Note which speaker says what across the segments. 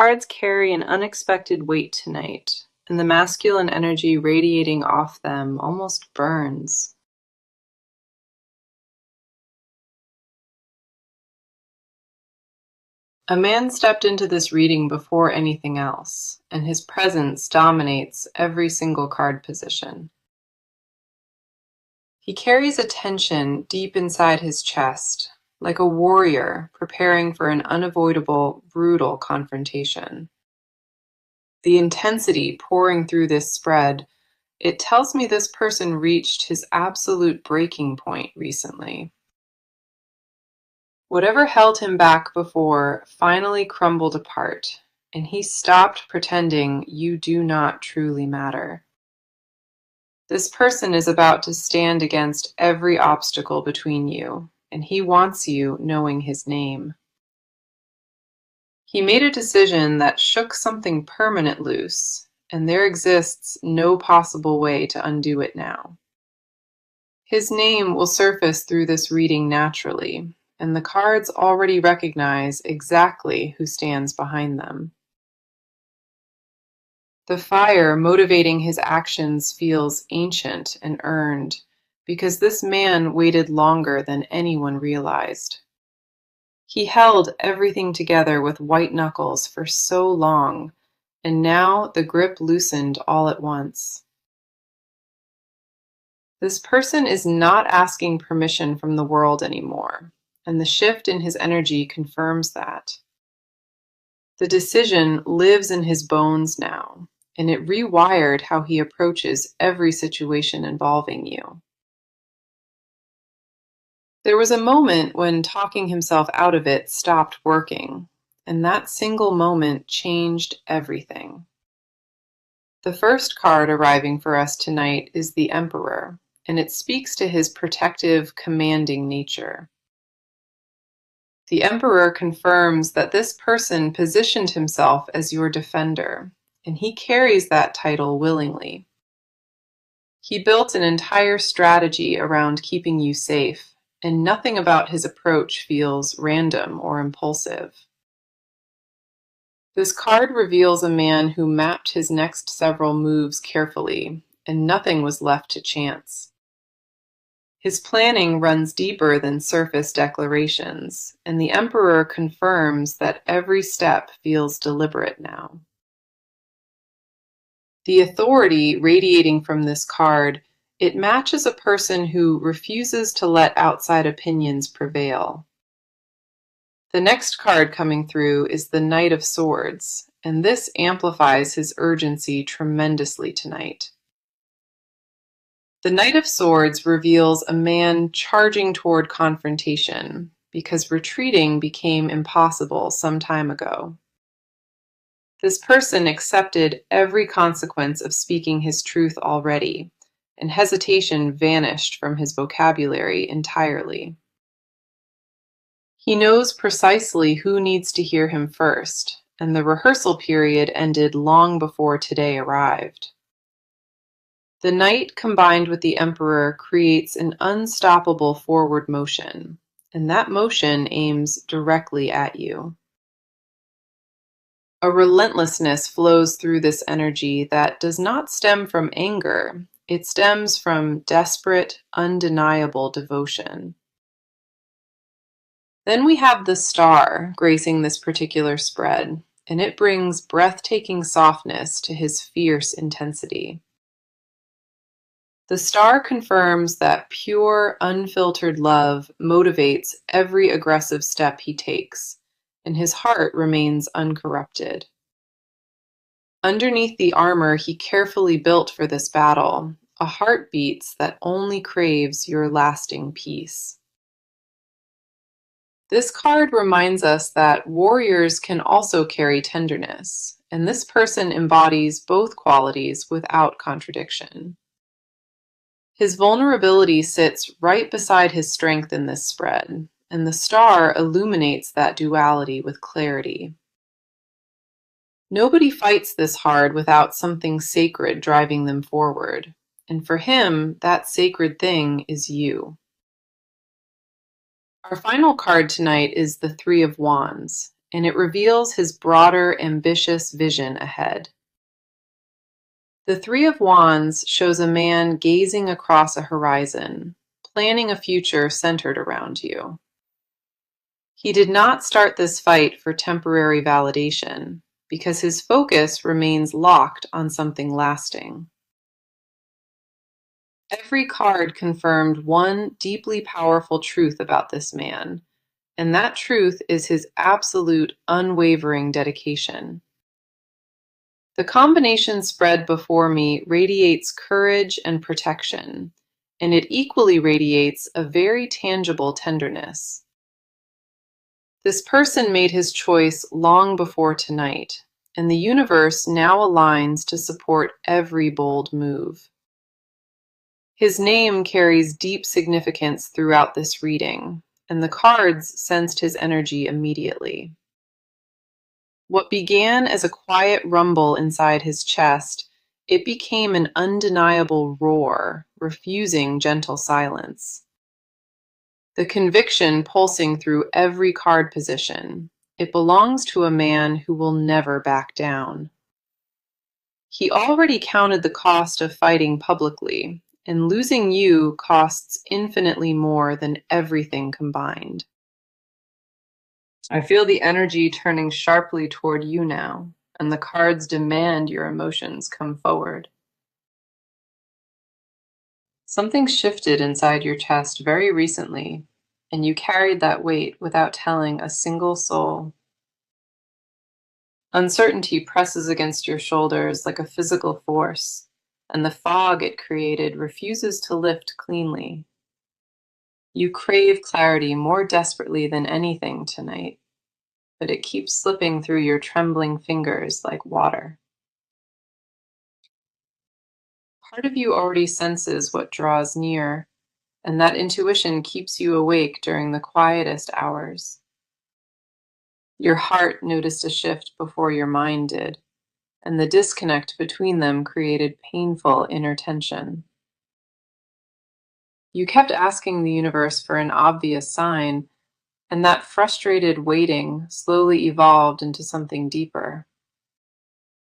Speaker 1: Cards carry an unexpected weight tonight, and the masculine energy radiating off them almost burns. A man stepped into this reading before anything else, and his presence dominates every single card position. He carries a tension deep inside his chest, like a warrior preparing for an unavoidable, brutal confrontation. The intensity pouring through this spread, it tells me this person reached his absolute breaking point recently. Whatever held him back before finally crumbled apart, and he stopped pretending you do not truly matter. This person is about to stand against every obstacle between you, and he wants you knowing his name. He made a decision that shook something permanent loose, and there exists no possible way to undo it now. His name will surface through this reading naturally, and the cards already recognize exactly who stands behind them. The fire motivating his actions feels ancient and earned, because this man waited longer than anyone realized. He held everything together with white knuckles for so long, and now the grip loosened all at once. This person is not asking permission from the world anymore, and the shift in his energy confirms that. The decision lives in his bones now, and it rewired how he approaches every situation involving you. There was a moment when talking himself out of it stopped working, and that single moment changed everything. The first card arriving for us tonight is the Emperor, and it speaks to his protective, commanding nature. The Emperor confirms that this person positioned himself as your defender, and he carries that title willingly. He built an entire strategy around keeping you safe, and nothing about his approach feels random or impulsive. This card reveals a man who mapped his next several moves carefully, and nothing was left to chance. His planning runs deeper than surface declarations, and the Emperor confirms that every step feels deliberate now. The authority radiating from this card, it matches a person who refuses to let outside opinions prevail. The next card coming through is the Knight of Swords, and this amplifies his urgency tremendously tonight. The Knight of Swords reveals a man charging toward confrontation, because retreating became impossible some time ago. This person accepted every consequence of speaking his truth already, and hesitation vanished from his vocabulary entirely. He knows precisely who needs to hear him first, and the rehearsal period ended long before today arrived. The Knight combined with the Emperor creates an unstoppable forward motion, and that motion aims directly at you. A relentlessness flows through this energy that does not stem from anger. It stems from desperate, undeniable devotion. Then we have the Star gracing this particular spread, and it brings breathtaking softness to his fierce intensity. The Star confirms that pure, unfiltered love motivates every aggressive step he takes, and his heart remains uncorrupted. Underneath the armor he carefully built for this battle, a heart beats that only craves your lasting peace. This card reminds us that warriors can also carry tenderness, and this person embodies both qualities without contradiction. His vulnerability sits right beside his strength in this spread, and the Star illuminates that duality with clarity. Nobody fights this hard without something sacred driving them forward, and for him, that sacred thing is you. Our final card tonight is the Three of Wands, and it reveals his broader, ambitious vision ahead. The Three of Wands shows a man gazing across a horizon, planning a future centered around you. He did not start this fight for temporary validation, because his focus remains locked on something lasting. Every card confirmed one deeply powerful truth about this man, and that truth is his absolute, unwavering dedication. The combination spread before me radiates courage and protection, and it equally radiates a very tangible tenderness. This person made his choice long before tonight, and the universe now aligns to support every bold move. His name carries deep significance throughout this reading, and the cards sensed his energy immediately. What began as a quiet rumble inside his chest, it became an undeniable roar, refusing gentle silence. The conviction pulsing through every card position. It belongs to a man who will never back down. He already counted the cost of fighting publicly, and losing you costs infinitely more than everything combined. I feel the energy turning sharply toward you now, and the cards demand your emotions come forward. Something shifted inside your chest very recently, and you carried that weight without telling a single soul. Uncertainty presses against your shoulders like a physical force, and the fog it created refuses to lift cleanly. You crave clarity more desperately than anything tonight, but it keeps slipping through your trembling fingers like water. Part of you already senses what draws near, and that intuition keeps you awake during the quietest hours. Your heart noticed a shift before your mind did, and the disconnect between them created painful inner tension. You kept asking the universe for an obvious sign, and that frustrated waiting slowly evolved into something deeper.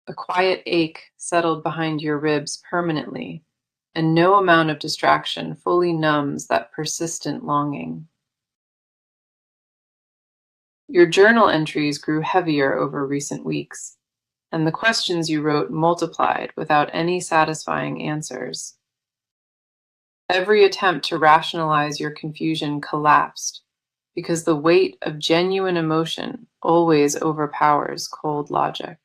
Speaker 1: A quiet ache settled behind your ribs permanently, and no amount of distraction fully numbs that persistent longing. Your journal entries grew heavier over recent weeks, and the questions you wrote multiplied without any satisfying answers. Every attempt to rationalize your confusion collapsed, because the weight of genuine emotion always overpowers cold logic.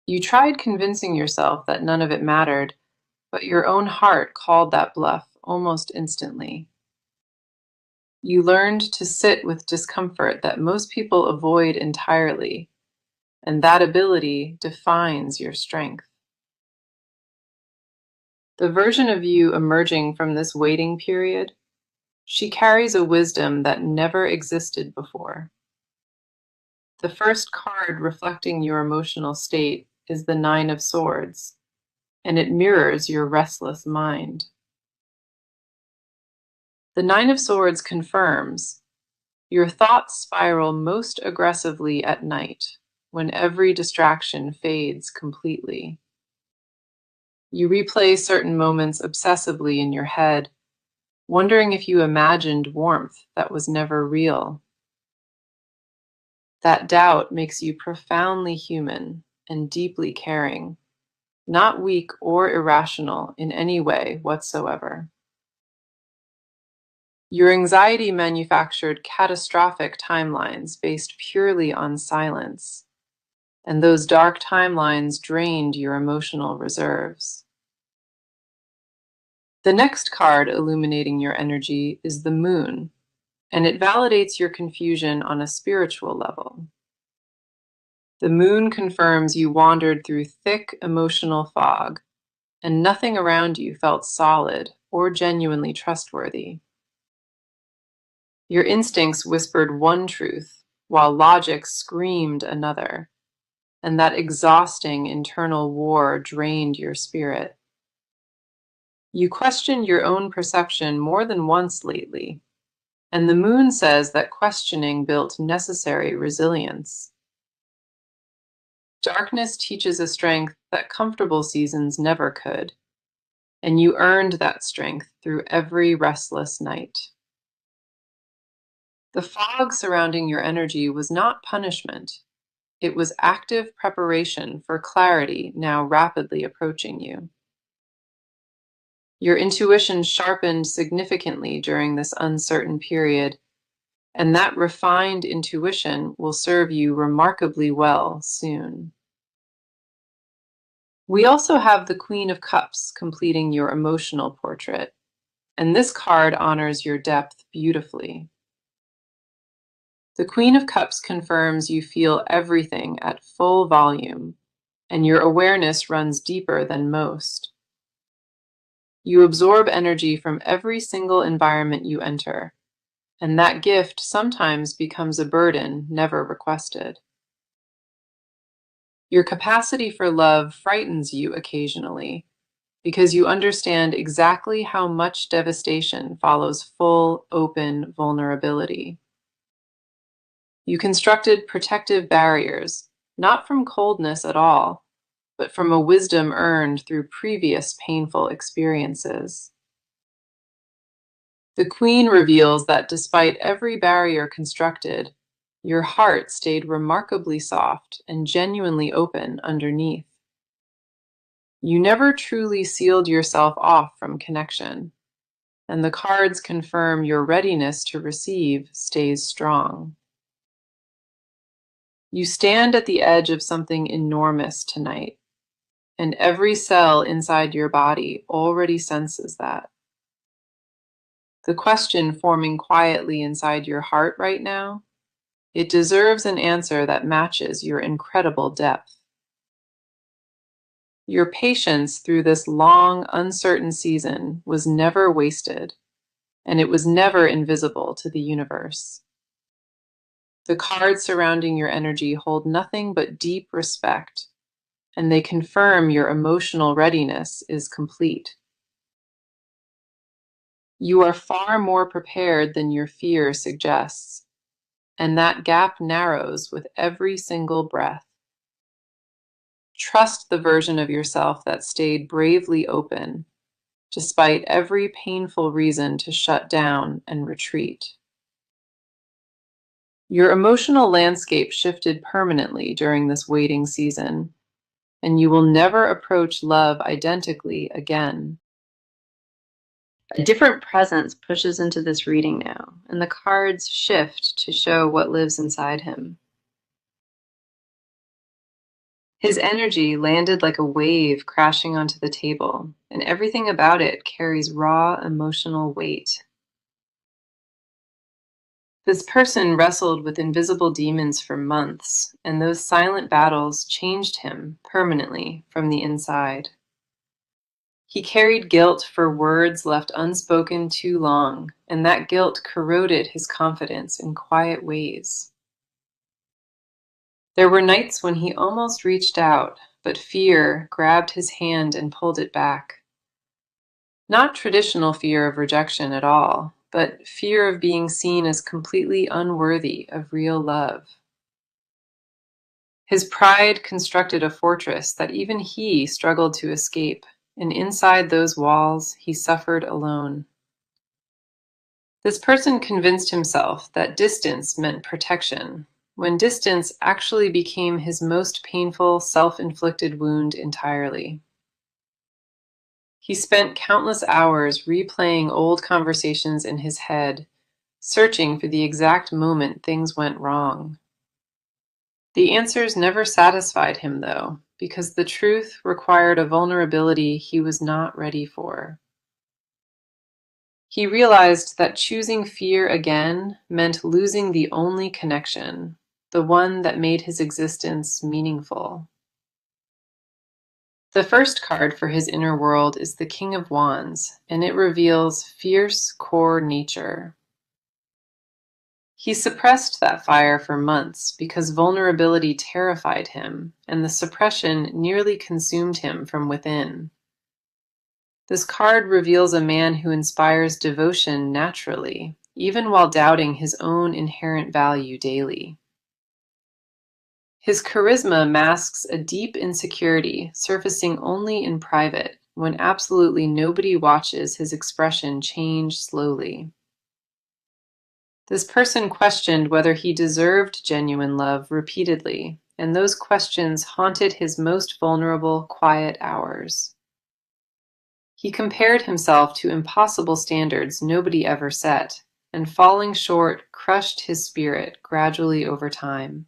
Speaker 1: You tried convincing yourself that none of it mattered, but your own heart called that bluff almost instantly. You learned to sit with discomfort that most people avoid entirely, and that ability defines your strength. The version of you emerging from this waiting period, she carries a wisdom that never existed before. The first card reflecting your emotional state is the Nine of Swords, and it mirrors your restless mind. The Nine of Swords confirms your thoughts spiral most aggressively at night, when every distraction fades completely. You replay certain moments obsessively in your head, wondering if you imagined warmth that was never real. That doubt makes you profoundly human and deeply caring, not weak or irrational in any way whatsoever. Your anxiety manufactured catastrophic timelines based purely on silence, and those dark timelines drained your emotional reserves. The next card illuminating your energy is the Moon, and it validates your confusion on a spiritual level. The Moon confirms you wandered through thick emotional fog, and nothing around you felt solid or genuinely trustworthy. Your instincts whispered one truth, while logic screamed another, and that exhausting internal war drained your spirit. You questioned your own perception more than once lately, And the moon says that questioning built necessary resilience. Darkness teaches a strength that comfortable seasons never could, and you earned that strength through every restless night. The fog surrounding your energy was not punishment. It was active preparation for clarity now rapidly approaching you. Your intuition sharpened significantly during this uncertain period, and that refined intuition will serve you remarkably well soon. We also have the Queen of Cups completing your emotional portrait, and this card honors your depth beautifully. The Queen of Cups confirms you feel everything at full volume, and your awareness runs deeper than most. You absorb energy from every single environment you enter, and that gift sometimes becomes a burden never requested. Your capacity for love frightens you occasionally because you understand exactly how much devastation follows full, open vulnerability. You constructed protective barriers, not from coldness at all, but from a wisdom earned through previous painful experiences. The Queen reveals that despite every barrier constructed, your heart stayed remarkably soft and genuinely open underneath. You never truly sealed yourself off from connection, and the cards confirm your readiness to receive stays strong. You stand at the edge of something enormous tonight, and every cell inside your body already senses that. The question forming quietly inside your heart right now, it deserves an answer that matches your incredible depth. Your patience through this long, uncertain season was never wasted, and it was never invisible to the universe. The cards surrounding your energy hold nothing but deep respect, and they confirm your emotional readiness is complete. You are far more prepared than your fear suggests, and that gap narrows with every single breath. Trust the version of yourself that stayed bravely open, despite every painful reason to shut down and retreat. Your emotional landscape shifted permanently during this waiting season, and you will never approach love identically again. A different presence pushes into this reading now, and the cards shift to show what lives inside him. His energy landed like a wave crashing onto the table, and everything about it carries raw emotional weight. This person wrestled with invisible demons for months, and those silent battles changed him permanently from the inside. He carried guilt for words left unspoken too long, and that guilt corroded his confidence in quiet ways. There were nights when he almost reached out, but fear grabbed his hand and pulled it back. Not traditional fear of rejection at all, but fear of being seen as completely unworthy of real love. His pride constructed a fortress that even he struggled to escape, and inside those walls he suffered alone. This person convinced himself that distance meant protection, when distance actually became his most painful self-inflicted wound entirely. He spent countless hours replaying old conversations in his head, searching for the exact moment things went wrong. The answers never satisfied him, though, because the truth required a vulnerability he was not ready for. He realized that choosing fear again meant losing the only connection, the one that made his existence meaningful. The first card for his inner world is the King of Wands, and it reveals fierce core nature. He suppressed that fire for months because vulnerability terrified him, and the suppression nearly consumed him from within. This card reveals a man who inspires devotion naturally, even while doubting his own inherent value daily. His charisma masks a deep insecurity, surfacing only in private, when absolutely nobody watches his expression change slowly. This person questioned whether he deserved genuine love repeatedly, and those questions haunted his most vulnerable, quiet hours. He compared himself to impossible standards nobody ever set, and falling short crushed his spirit gradually over time.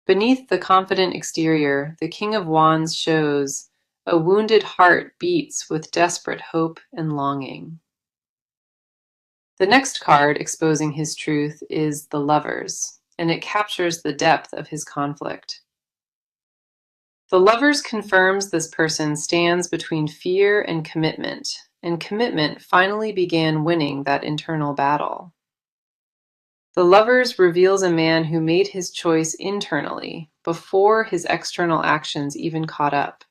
Speaker 1: Beneath the confident exterior, the King of Wands shows a wounded heart beats with desperate hope and longing. The next card exposing his truth is the Lovers, and it captures the depth of his conflict. The Lovers confirms this person stands between fear and commitment finally began winning that internal battle. The Lovers reveals a man who made his choice internally, before his external actions even caught up.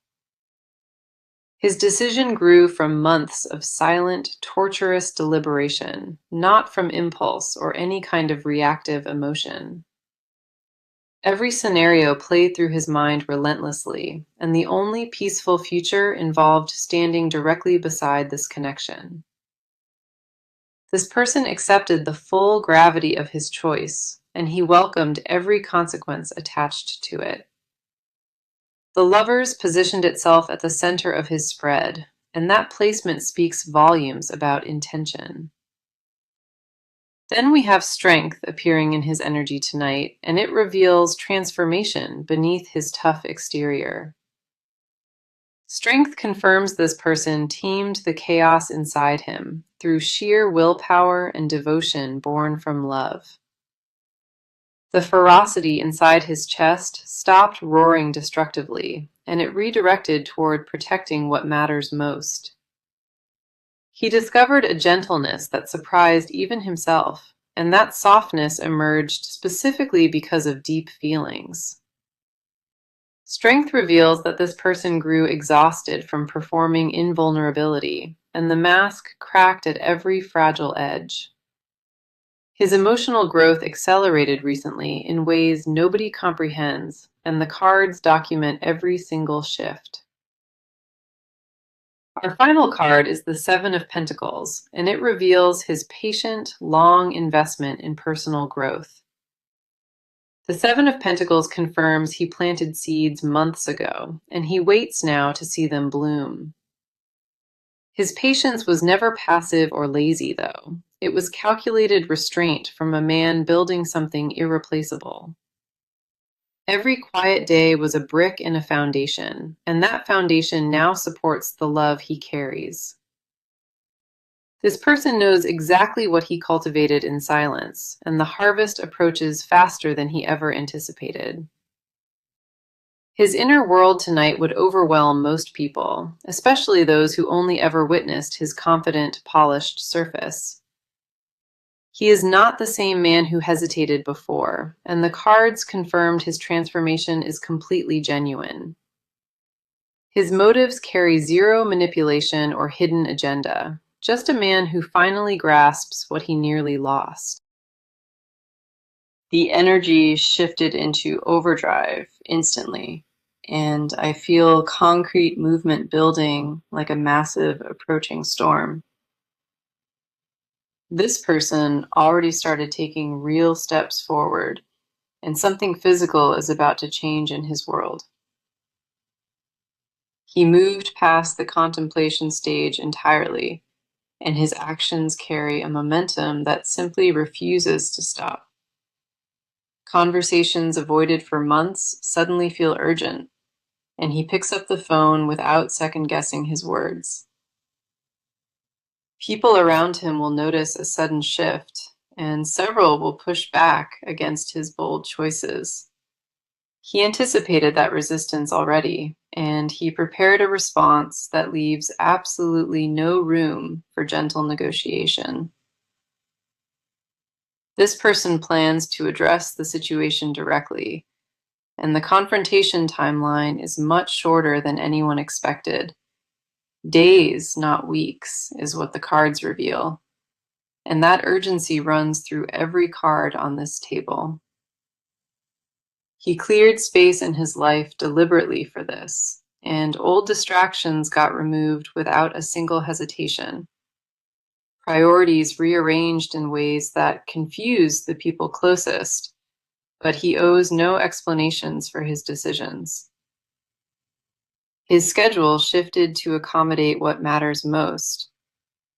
Speaker 1: His decision grew from months of silent, torturous deliberation, not from impulse or any kind of reactive emotion. Every scenario played through his mind relentlessly, and the only peaceful future involved standing directly beside this connection. This person accepted the full gravity of his choice, and he welcomed every consequence attached to it. The Lovers positioned itself at the center of his spread, and that placement speaks volumes about intention. Then we have Strength appearing in his energy tonight, and it reveals transformation beneath his tough exterior. Strength confirms this person tamed the chaos inside him through sheer willpower and devotion born from love. The ferocity inside his chest stopped roaring destructively, and it redirected toward protecting what matters most. He discovered a gentleness that surprised even himself, and that softness emerged specifically because of deep feelings. Strength reveals that this person grew exhausted from performing invulnerability, and the mask cracked at every fragile edge. His emotional growth accelerated recently in ways nobody comprehends, and the cards document every single shift. Our final card is the Seven of Pentacles, and it reveals his patient, long investment in personal growth. The Seven of Pentacles confirms he planted seeds months ago, and he waits now to see them bloom. His patience was never passive or lazy, though. It was calculated restraint from a man building something irreplaceable. Every quiet day was a brick in a foundation, and that foundation now supports the love he carries. This person knows exactly what he cultivated in silence, and the harvest approaches faster than he ever anticipated. His inner world tonight would overwhelm most people, especially those who only ever witnessed his confident, polished surface. He is not the same man who hesitated before, and the cards confirmed his transformation is completely genuine. His motives carry zero manipulation or hidden agenda, just a man who finally grasps what he nearly lost. The energy shifted into overdrive instantly, and I feel concrete movement building like a massive approaching storm. This person already started taking real steps forward, and something physical is about to change in his world. He moved past the contemplation stage entirely, and his actions carry a momentum that simply refuses to stop. Conversations avoided for months suddenly feel urgent, and he picks up the phone without second-guessing his words. People around him will notice a sudden shift, and several will push back against his bold choices. He anticipated that resistance already, and he prepared a response that leaves absolutely no room for gentle negotiation. This person plans to address the situation directly, and the confrontation timeline is much shorter than anyone expected. Days, not weeks, is what the cards reveal. and that urgency runs through every card on this table. He cleared space in his life deliberately for this, and old distractions got removed without a single hesitation. Priorities rearranged in ways that confuse the people closest, but he owes no explanations for his decisions. His schedule shifted to accommodate what matters most,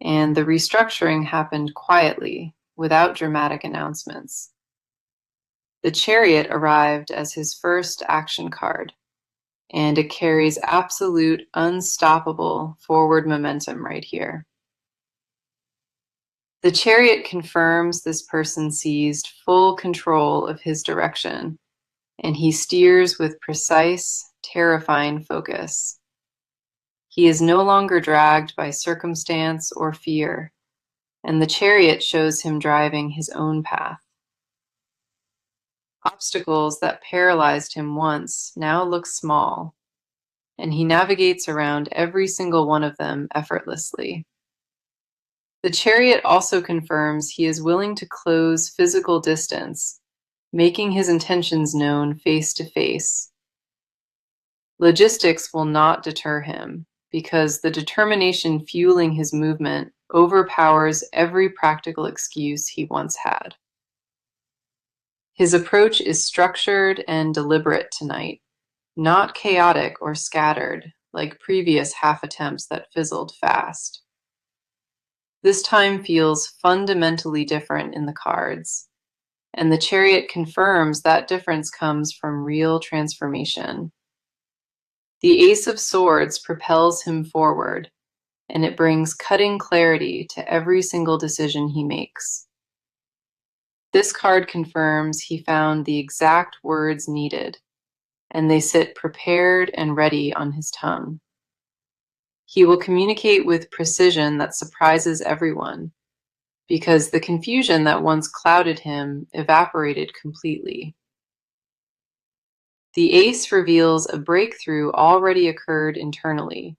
Speaker 1: and the restructuring happened quietly, without dramatic announcements. The Chariot arrived as his first action card, and it carries absolute, unstoppable forward momentum right here. The Chariot confirms this person seized full control of his direction, and he steers with precise, terrifying focus. He is no longer dragged by circumstance or fear, and the Chariot shows him driving his own path. Obstacles that paralyzed him once now look small, and he navigates around every single one of them effortlessly. The Chariot also confirms he is willing to close physical distance, making his intentions known face to face. Logistics will not deter him, because the determination fueling his movement overpowers every practical excuse he once had. His approach is structured and deliberate tonight, not chaotic or scattered like previous half attempts that fizzled fast. This time feels fundamentally different in the cards, and the Chariot confirms that difference comes from real transformation. The Ace of Swords propels him forward, and it brings cutting clarity to every single decision he makes. This card confirms he found the exact words needed, and they sit prepared and ready on his tongue. He will communicate with precision that surprises everyone, because the confusion that once clouded him evaporated completely. The Ace reveals a breakthrough already occurred internally,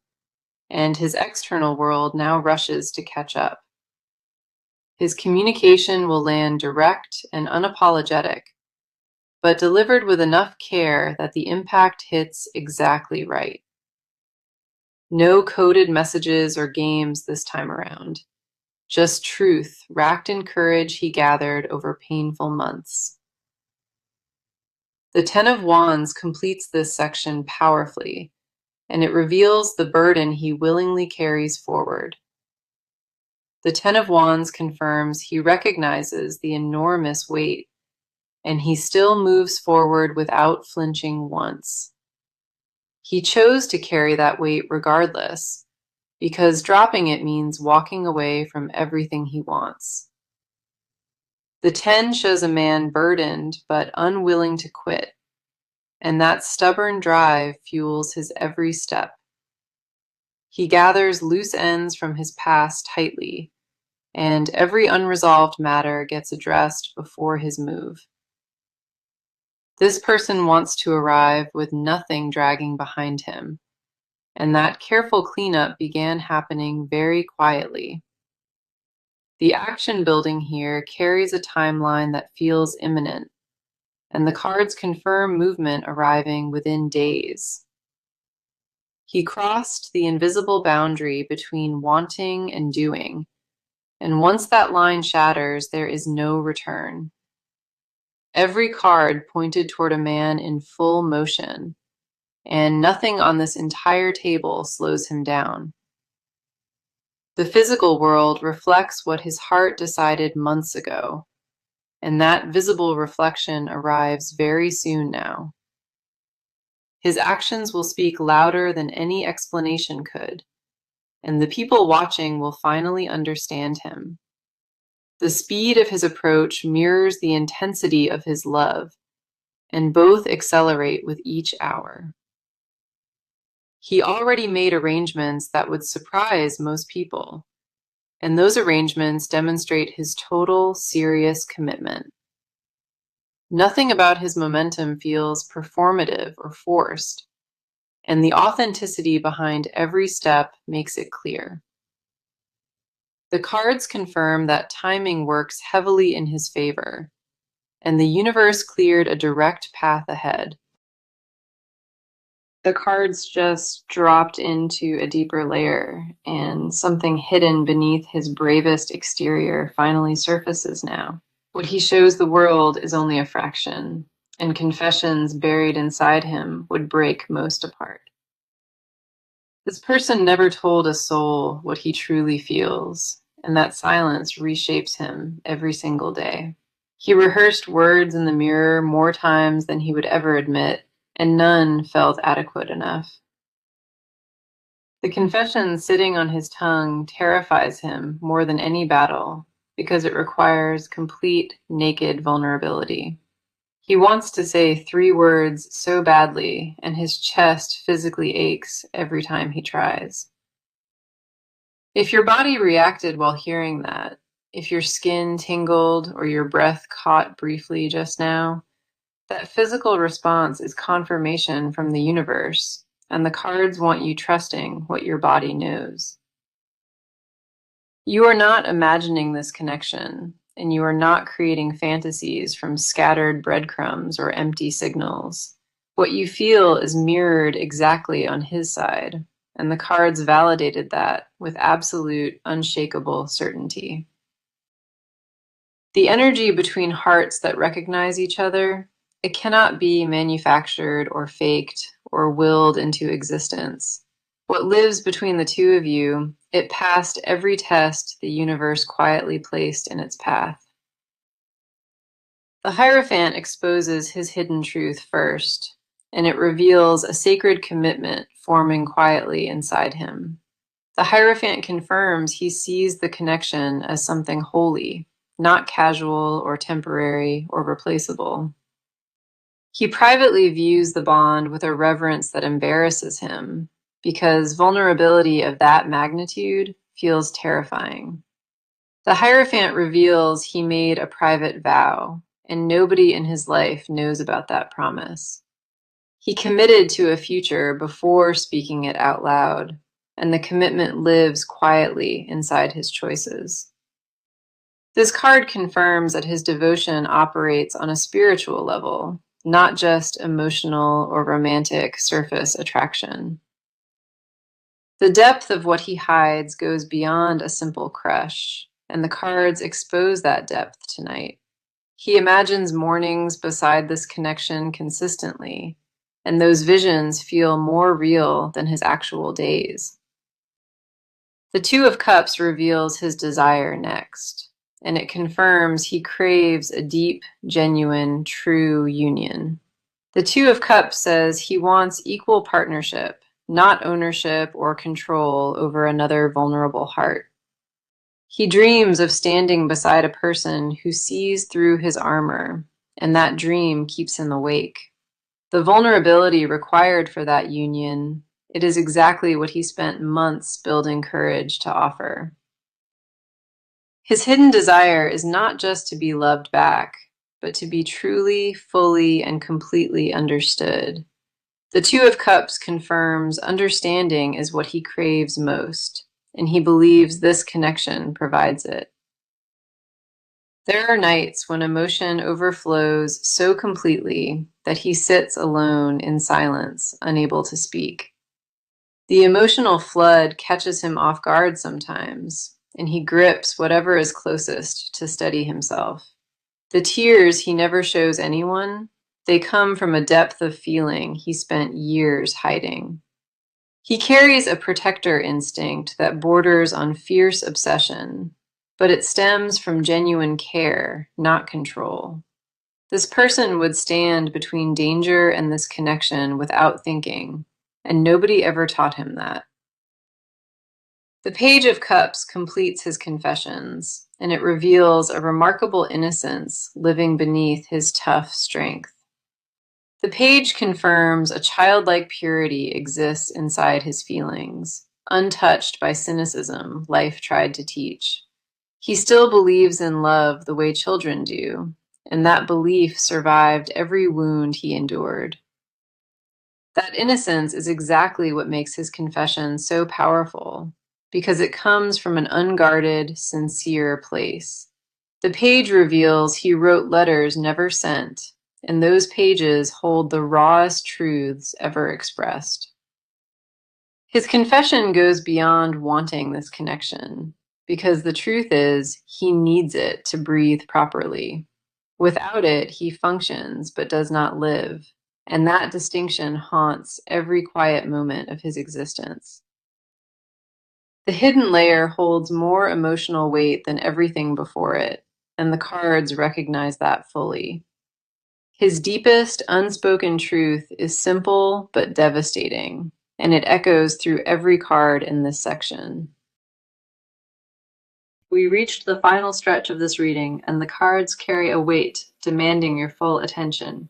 Speaker 1: and his external world now rushes to catch up. His communication will land direct and unapologetic, but delivered with enough care that the impact hits exactly right. No coded messages or games this time around, just truth racked in courage he gathered over painful months. The Ten of Wands completes this section powerfully, and it reveals the burden he willingly carries forward. The Ten of Wands confirms he recognizes the enormous weight, and he still moves forward without flinching once. He chose to carry that weight regardless, because dropping it means walking away from everything he wants. The 10 shows a man burdened but unwilling to quit, and that stubborn drive fuels his every step. He gathers loose ends from his past tightly, and every unresolved matter gets addressed before his move. This person wants to arrive with nothing dragging behind him, and that careful cleanup began happening very quietly. The action building here carries a timeline that feels imminent, and the cards confirm movement arriving within days. He crossed the invisible boundary between wanting and doing, and once that line shatters, there is no return. Every card pointed toward a man in full motion, and nothing on this entire table slows him down. The physical world reflects what his heart decided months ago, and that visible reflection arrives very soon now. His actions will speak louder than any explanation could, and the people watching will finally understand him. The speed of his approach mirrors the intensity of his love, and both accelerate with each hour. He already made arrangements that would surprise most people, and those arrangements demonstrate his total, serious commitment. Nothing about his momentum feels performative or forced, and the authenticity behind every step makes it clear. The cards confirm that timing works heavily in his favor, and the universe cleared a direct path ahead. The cards just dropped into a deeper layer, and something hidden beneath his bravest exterior finally surfaces now. What he shows the world is only a fraction, and confessions buried inside him would break most apart. This person never told a soul what he truly feels, and that silence reshapes him every single day. He rehearsed words in the mirror more times than he would ever admit, and none felt adequate enough. The confession sitting on his tongue terrifies him more than any battle because it requires complete, naked vulnerability. He wants to say 3 words so badly, and his chest physically aches every time he tries. If your body reacted while hearing that, if your skin tingled or your breath caught briefly just now, that physical response is confirmation from the universe, and the cards want you trusting what your body knows. You are not imagining this connection, and you are not creating fantasies from scattered breadcrumbs or empty signals. What you feel is mirrored exactly on his side, and the cards validated that with absolute, unshakable certainty. The energy between hearts that recognize each other, it cannot be manufactured or faked or willed into existence. What lives between the two of you, it passed every test the universe quietly placed in its path. The Hierophant exposes his hidden truth first, and it reveals a sacred commitment forming quietly inside him. The Hierophant confirms he sees the connection as something holy, not casual or temporary or replaceable. He privately views the bond with a reverence that embarrasses him, because vulnerability of that magnitude feels terrifying. The Hierophant reveals he made a private vow, and nobody in his life knows about that promise. He committed to a future before speaking it out loud, and the commitment lives quietly inside his choices. This card confirms that his devotion operates on a spiritual level, not just emotional or romantic surface attraction. The depth of what he hides goes beyond a simple crush, and the cards expose that depth tonight. He imagines mornings beside this connection consistently, and those visions feel more real than his actual days. The Two of Cups reveals his desire next, and it confirms he craves a deep, genuine, true union. The Two of Cups says he wants equal partnership, not ownership or control over another vulnerable heart. He dreams of standing beside a person who sees through his armor, and that dream keeps him awake. The vulnerability required for that union, it is exactly what he spent months building courage to offer. His hidden desire is not just to be loved back, but to be truly, fully, and completely understood. The Two of Cups confirms understanding is what he craves most, and he believes this connection provides it. There are nights when emotion overflows so completely that he sits alone in silence, unable to speak. The emotional flood catches him off guard sometimes, and he grips whatever is closest to steady himself. The tears he never shows anyone, they come from a depth of feeling he spent years hiding. He carries a protector instinct that borders on fierce obsession, but it stems from genuine care, not control. This person would stand between danger and this connection without thinking, and nobody ever taught him that. The Page of Cups completes his confessions, and it reveals a remarkable innocence living beneath his tough strength. The page confirms a childlike purity exists inside his feelings, untouched by cynicism life tried to teach. He still believes in love the way children do, and that belief survived every wound he endured. That innocence is exactly what makes his confession so powerful. because it comes from an unguarded, sincere place. The page reveals he wrote letters never sent, and those pages hold the rawest truths ever expressed. His confession goes beyond wanting this connection, because the truth is, he needs it to breathe properly. Without it, he functions but does not live, and that distinction haunts every quiet moment of his existence. The hidden layer holds more emotional weight than everything before it, and the cards recognize that fully. His deepest, unspoken truth is simple but devastating, and it echoes through every card in this section. We reached the final stretch of this reading, and the cards carry a weight demanding your full attention.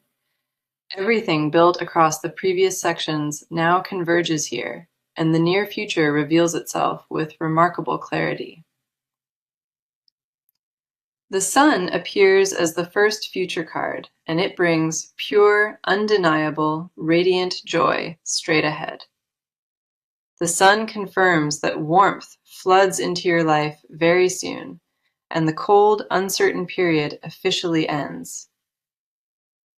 Speaker 1: Everything built across the previous sections now converges here, and the near future reveals itself with remarkable clarity. The sun appears as the first future card, and it brings pure, undeniable, radiant joy straight ahead. The sun confirms that warmth floods into your life very soon, and the cold, uncertain period officially ends.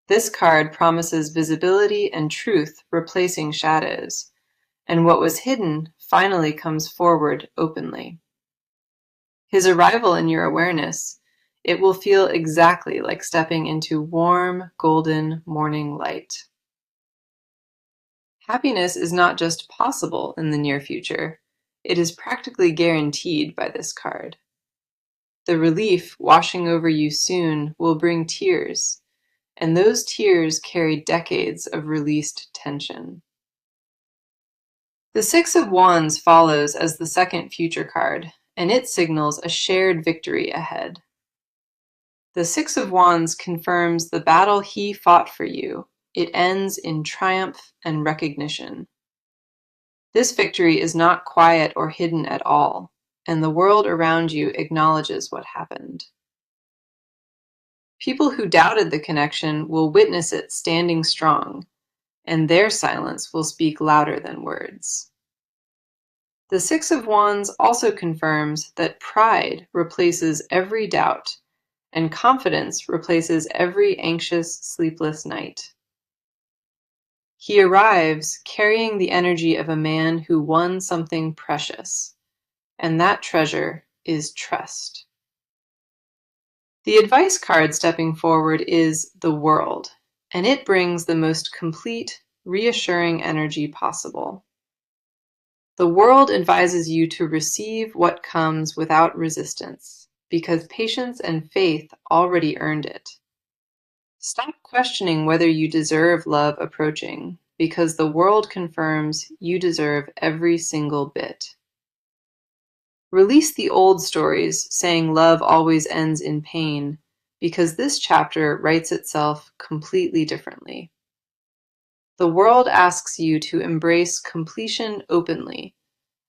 Speaker 1: This card promises visibility and truth replacing shadows, and what was hidden finally comes forward openly. His arrival in your awareness, it will feel exactly like stepping into warm, golden morning light. Happiness is not just possible in the near future, it is practically guaranteed by this card. The relief washing over you soon will bring tears, and those tears carry decades of released tension. The Six of Wands follows as the second future card, and it signals a shared victory ahead. The Six of Wands confirms the battle he fought for you. It ends in triumph and recognition. This victory is not quiet or hidden at all, and the world around you acknowledges what happened. People who doubted the connection will witness it standing strong, and their silence will speak louder than words. The Six of Wands also confirms that pride replaces every doubt, and confidence replaces every anxious, sleepless night. He arrives carrying the energy of a man who won something precious, and that treasure is trust. The advice card stepping forward is the World, and it brings the most complete, reassuring energy possible. The World advises you to receive what comes without resistance, because patience and faith already earned it. Stop questioning whether you deserve love approaching, because the World confirms you deserve every single bit. Release the old stories saying love always ends in pain, because this chapter writes itself completely differently. The World asks you to embrace completion openly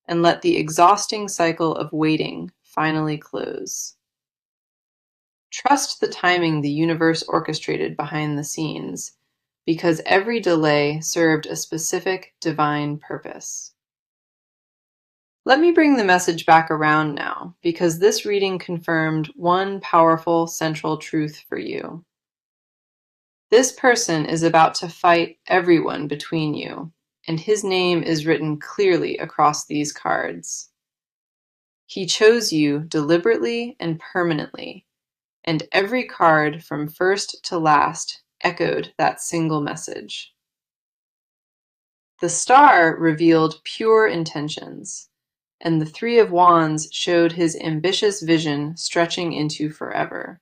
Speaker 1: and let the exhausting cycle of waiting finally close. Trust the timing the universe orchestrated behind the scenes, because every delay served a specific divine purpose. Let me bring the message back around now, because this reading confirmed one powerful central truth for you. This person is about to fight everyone between you, and his name is written clearly across these cards. He chose you deliberately and permanently, and every card from first to last echoed that single message. The star revealed pure intentions, and the Three of Wands showed his ambitious vision stretching into forever.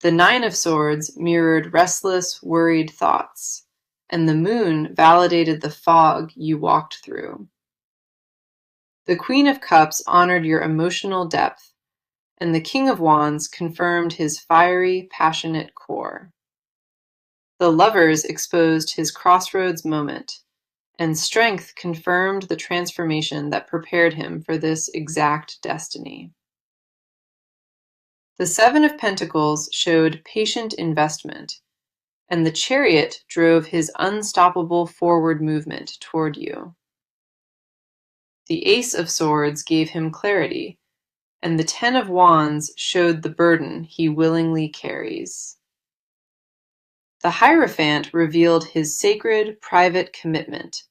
Speaker 1: The Nine of Swords mirrored restless, worried thoughts, and the moon validated the fog you walked through. The Queen of Cups honored your emotional depth, and the King of Wands confirmed his fiery, passionate core. The Lovers exposed his crossroads moment, and Strength confirmed the transformation that prepared him for this exact destiny. The Seven of Pentacles showed patient investment, and the Chariot drove his unstoppable forward movement toward you. The Ace of Swords gave him clarity, and the Ten of Wands showed the burden he willingly carries. The Hierophant revealed his sacred, private commitment,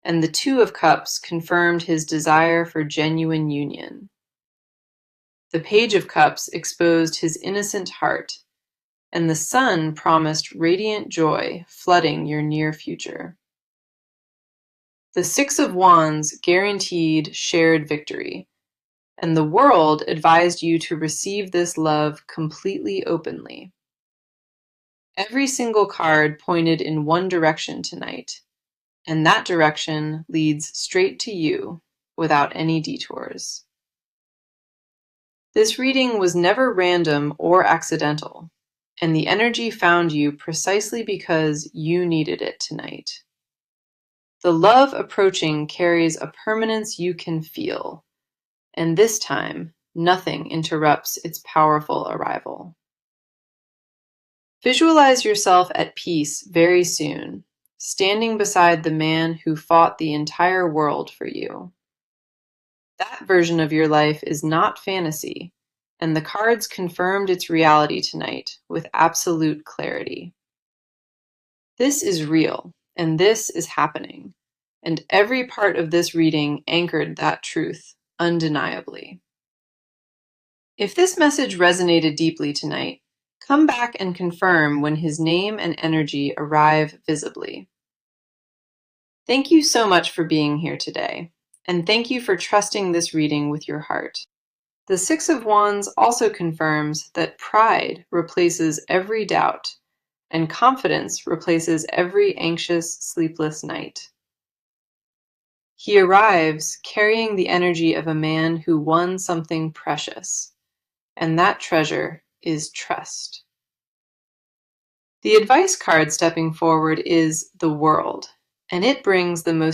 Speaker 1: and the Two of Cups confirmed his desire for genuine union. The Page of Cups exposed his innocent heart, and the Sun promised radiant joy flooding your near future. The Six of Wands guaranteed shared victory, and the World advised you to receive this love completely openly. Every single card pointed in one direction tonight, and that direction leads straight to you without any detours. This reading was never random or accidental, and the energy found you precisely because you needed it tonight. The love approaching carries a permanence you can feel, and this time, nothing interrupts its powerful arrival. Visualize yourself at peace very soon, standing beside the man who fought the entire world for you. That version of your life is not fantasy, and the cards confirmed its reality tonight with absolute clarity. This is real, and this is happening, and every part of this reading anchored that truth undeniably. If this message resonated deeply tonight, come back and confirm when his name and energy arrive visibly. Thank you so much for being here today, and thank you for trusting this reading with your heart. The Six of Wands also confirms that pride replaces every doubt, and confidence replaces every anxious, sleepless night. He arrives carrying the energy of a man who won something precious, and that treasure is trust. The advice card stepping forward is the World, and it brings the most